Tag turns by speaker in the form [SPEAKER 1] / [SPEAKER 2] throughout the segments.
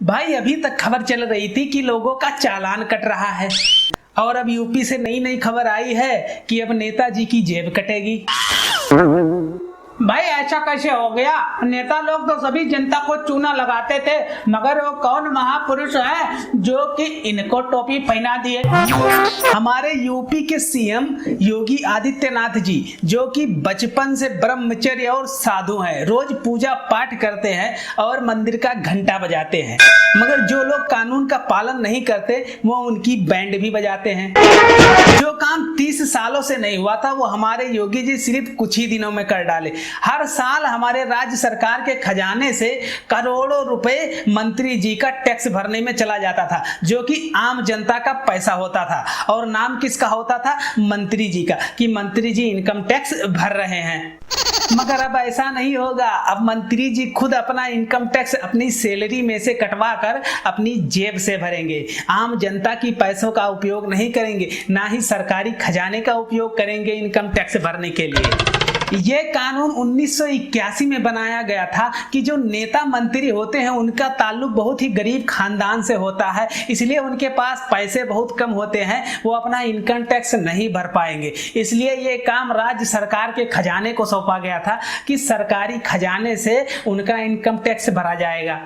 [SPEAKER 1] भाई अभी तक खबर चल रही थी कि लोगों का चालान कट रहा है और अब यूपी से नई नई खबर आई है कि अब नेताजी की जेब कटेगी। भाई ऐसा कैसे हो गया? नेता लोग तो सभी जनता को चूना लगाते थे, मगर वो कौन महापुरुष है जो कि इनको टोपी पहना दिए? हमारे यूपी के सीएम योगी आदित्यनाथ जी, जो कि बचपन से ब्रह्मचर्य और साधु हैं, रोज पूजा पाठ करते हैं और मंदिर का घंटा बजाते हैं, मगर जो लोग कानून का पालन नहीं करते वो उनकी बैंड भी बजाते हैं। जो काम 30 सालों से नहीं हुआ था वो हमारे योगी जी सिर्फ कुछ ही दिनों में कर डाले। हर साल हमारे राज्य सरकार के खजाने से करोड़ों रुपए मंत्री जी का टैक्स भरने में चला जाता था, जो कि आम जनता का पैसा होता था। और नाम किसका होता था? मंत्री जी का, कि मंत्री जी इनकम टैक्स भर रहे हैं। मगर अब ऐसा नहीं होगा। अब मंत्री जी खुद अपना इनकम टैक्स अपनी सैलरी में से कटवा कर अपनी जेब से भरेंगे। आम जनता की पैसों का उपयोग नहीं करेंगे, ना ही सरकारी खजाने का उपयोग करेंगे इनकम टैक्स भरने के लिए। ये कानून 1981 में बनाया गया था कि जो नेता मंत्री होते हैं उनका ताल्लुक बहुत ही गरीब खानदान से होता है, इसलिए उनके पास पैसे बहुत कम होते हैं, वो अपना इनकम टैक्स नहीं भर पाएंगे। इसलिए ये काम राज्य सरकार के खजाने को सौंपा गया था कि सरकारी खजाने से उनका इनकम टैक्स भरा जाएगा।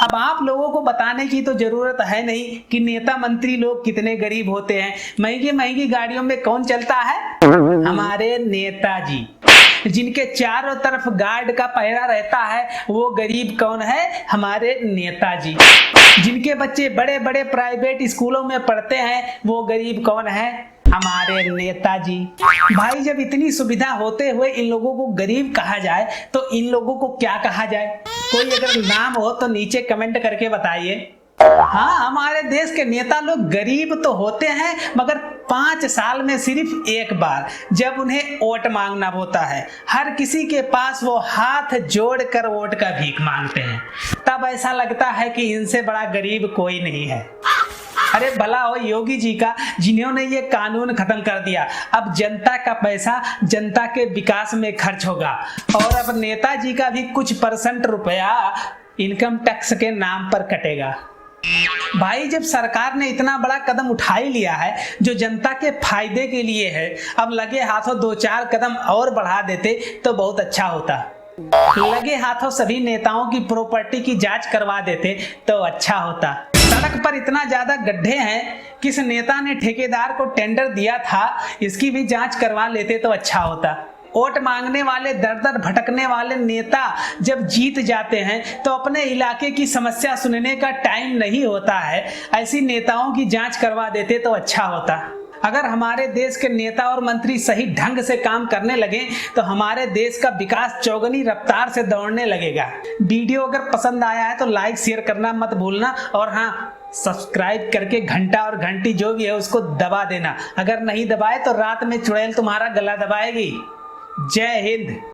[SPEAKER 1] अब आप लोगों को बताने की तो जरूरत है नहीं कि नेता मंत्री लोग कितने गरीब होते हैं। महंगी महंगी गाड़ियों में कौन चलता है? हमारे नेताजी। जिनके चारों तरफ गार्ड का पहरा रहता है वो गरीब कौन है? हमारे नेताजी। जिनके बच्चे बड़े बड़े प्राइवेट स्कूलों में पढ़ते हैं वो गरीब कौन है? हमारे नेताजी। भाई जब इतनी सुविधा होते हुए इन लोगों को गरीब कहा जाए तो इन लोगों को क्या कहा जाए? कोई अगर नाम हो तो नीचे कमेंट करके बताइए। हाँ, हमारे देश के नेता लोग गरीब तो होते हैं, मगर 5 साल में सिर्फ एक बार जब उन्हें वोट मांगना होता है, हर किसी के पास वो हाथ जोड़कर वोट का भीख मांगते हैं। तब ऐसा लगता है कि इनसे बड़ा गरीब कोई नहीं है। अरे भला हो योगी जी का, जिन्होंने ये कानून खत्म कर दिया। अब जनता का पैसा जनता के विकास में खर्च होगा और अब नेताजी का भी कुछ % रुपया इनकम टैक्स के नाम पर कटेगा। भाई जब सरकार ने इतना बड़ा कदम उठा ही लिया है जो जनता के फायदे के लिए है, अब लगे हाथों 2-4 कदम और बढ़ा देते तो बहुत अच्छा होता। लगे हाथों सभी नेताओं की प्रॉपर्टी की जांच करवा देते तो अच्छा होता। सड़क पर इतना ज्यादा गड्ढे हैं, किस नेता ने ठेकेदार को टेंडर दिया था इसकी भी जांच करवा लेते तो अच्छा होता। वोट मांगने वाले दर दर भटकने वाले नेता जब जीत जाते हैं तो अपने इलाके की समस्या सुनने का टाइम नहीं होता है। ऐसी नेताओं की जांच करवा देते तो अच्छा होता। अगर हमारे देश के नेता और मंत्री सही ढंग से काम करने लगे तो हमारे देश का विकास चौगुनी रफ्तार से दौड़ने लगेगा। वीडियो अगर पसंद आया है तो लाइक शेयर करना मत भूलना, और हाँ, सब्सक्राइब करके घंटा और घंटी जो भी है उसको दबा देना। अगर नहीं दबाए तो रात में चुड़ैल तुम्हारा गला दबाएगी। जय हिंद।